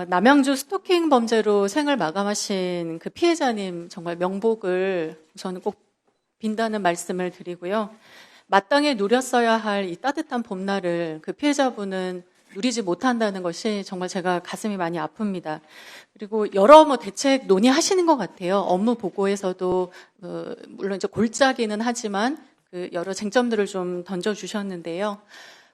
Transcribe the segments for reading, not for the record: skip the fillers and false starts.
남양주 스토킹 범죄로 생을 마감하신 그 피해자님 정말 명복을 저는 꼭 빈다는 말씀을 드리고요. 마땅히 누렸어야 할 이 따뜻한 봄날을 그 피해자분은 누리지 못한다는 것이 정말 제가 가슴이 많이 아픕니다. 그리고 여러 대책 논의하시는 것 같아요. 업무 보고에서도 물론 이제 골짜기는 하지만 그 여러 쟁점들을 좀 던져주셨는데요.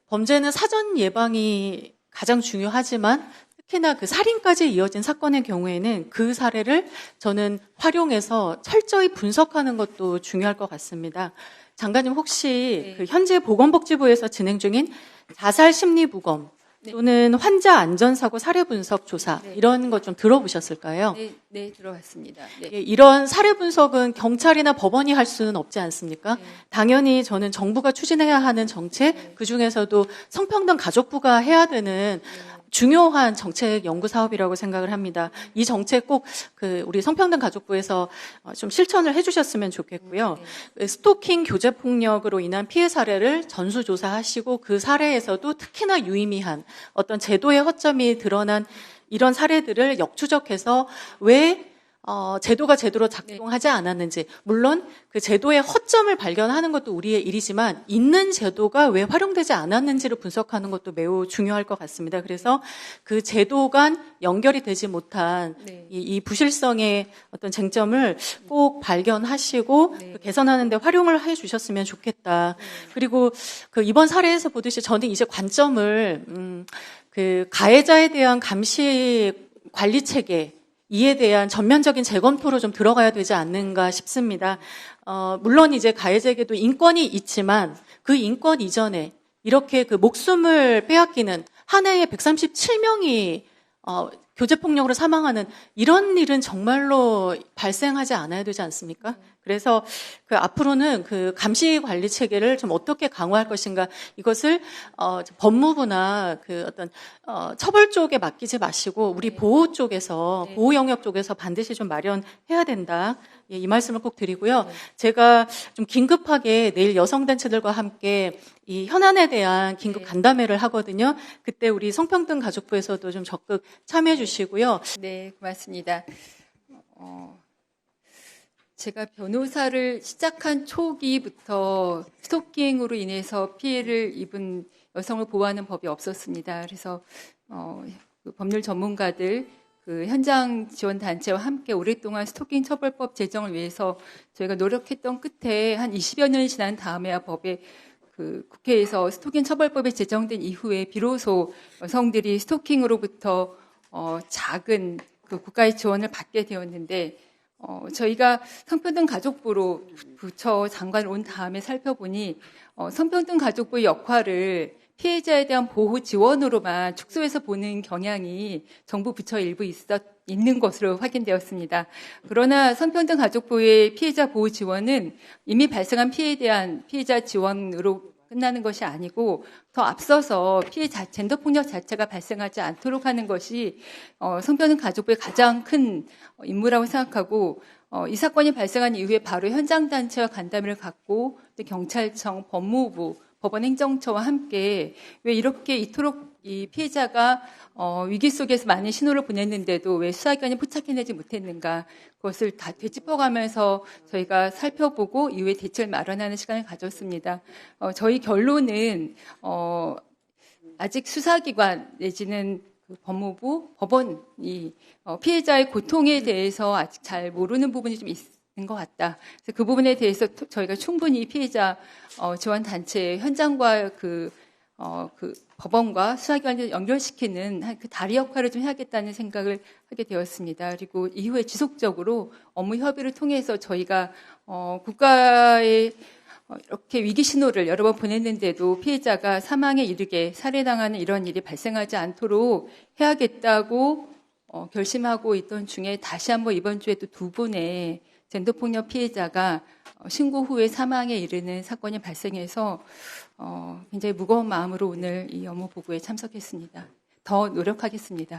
범죄는 사전 예방이 가장 중요하지만 특히나 그 살인까지 이어진 사건의 경우에는 그 사례를 저는 활용해서 철저히 분석하는 것도 중요할 것 같습니다. 장관님 혹시 그 현재 보건복지부에서 진행 중인 자살 심리 부검 또는 환자 안전사고 사례 분석 조사 이런 것 좀 들어보셨을까요? 네, 들어봤습니다. 네. 이런 사례 분석은 경찰이나 법원이 할 수는 없지 않습니까? 당연히 저는 정부가 추진해야 하는 정책, 그중에서도 성평등 가족부가 해야 되는 중요한 정책 연구 사업이라고 생각을 합니다. 이 정책 꼭 우리 성평등 가족부에서 좀 실천을 해주셨으면 좋겠고요. 스토킹 교제 폭력으로 인한 피해 사례를 전수조사하시고 그 사례에서도 특히나 유의미한 어떤 제도의 허점이 드러난 이런 사례들을 역추적해서 왜 제도가 제대로 작동하지 않았는지, 물론 그 제도의 허점을 발견하는 것도 우리의 일이지만 있는 제도가 왜 활용되지 않았는지를 분석하는 것도 매우 중요할 것 같습니다. 그래서 그 제도 간 연결이 되지 못한 이 부실성의 어떤 쟁점을 꼭 발견하시고 개선하는 데 활용을 해 주셨으면 좋겠다. 그리고 그 이번 사례에서 보듯이 저는 이제 관점을 그 가해자에 대한 감시 관리 체계 이에 대한 전면적인 재검토로 좀 들어가야 되지 않는가 싶습니다. 물론 이제 가해자에게도 인권이 있지만 그 인권 이전에 이렇게 그 목숨을 빼앗기는 한 해에 137명이 교제폭력으로 사망하는 이런 일은 정말로 발생하지 않아야 되지 않습니까? 그래서 그 앞으로는 그 감시 관리 체계를 좀 어떻게 강화할 것인가 이것을 법무부나 그 어떤 처벌 쪽에 맡기지 마시고 우리 보호 쪽에서 보호 영역 쪽에서 반드시 좀 마련해야 된다. 예, 이 말씀을 꼭 드리고요. 제가 좀 긴급하게 내일 여성단체들과 함께 이 현안에 대한 긴급 간담회를 하거든요. 그때 우리 성평등 가족부에서도 좀 적극 참여해 주시고요. 네, 고맙습니다. 제가 변호사를 시작한 초기부터 스토킹으로 인해서 피해를 입은 여성을 보호하는 법이 없었습니다. 그래서 그 법률 전문가들, 그 현장 지원 단체와 함께 오랫동안 스토킹 처벌법 제정을 위해서 저희가 노력했던 끝에 한 20여 년이 지난 다음에야 법에 그 국회에서 스토킹 처벌법이 제정된 이후에 비로소 여성들이 스토킹으로부터 작은 그 국가의 지원을 받게 되었는데 저희가 성평등 가족부로 부처 장관 온 다음에 살펴보니 성평등 가족부의 역할을 피해자에 대한 보호 지원으로만 축소해서 보는 경향이 정부 부처 일부 있는 것으로 확인되었습니다. 그러나 성평등 가족부의 피해자 보호 지원은 이미 발생한 피해에 대한 피해자 지원으로 끝나는 것이 아니고 더 앞서서 젠더 폭력 자체가 발생하지 않도록 하는 것이 성평등 가족부의 가장 큰 임무라고 생각하고 이 사건이 발생한 이후에 바로 현장 단체와 간담회를 갖고 경찰청, 법무부, 법원행정처와 함께 왜 이렇게 이토록 이 피해자가 위기 속에서 많은 신호를 보냈는데도 왜 수사기관이 포착해내지 못했는가 그것을 다 되짚어가면서 저희가 살펴보고 이후에 대책을 마련하는 시간을 가졌습니다. 저희 결론은 아직 수사기관 내지는 그 법무부, 법원이 피해자의 고통에 대해서 아직 잘 모르는 부분이 좀 있는 것 같다. 그래서 그 부분에 대해서 저희가 충분히 피해자 지원 단체 현장과 그 법원과 수사기관을 연결시키는 그 다리 역할을 좀 해야겠다는 생각을 하게 되었습니다. 그리고 이후에 지속적으로 업무 협의를 통해서 저희가 국가의 이렇게 위기 신호를 여러 번 보냈는데도 피해자가 사망에 이르게 살해당하는 이런 일이 발생하지 않도록 해야겠다고 결심하고 있던 중에 다시 한번 이번 주에 또 2분의 젠더폭력 피해자가 신고 후에 사망에 이르는 사건이 발생해서 굉장히 무거운 마음으로 오늘 이 업무 보고에 참석했습니다. 더 노력하겠습니다.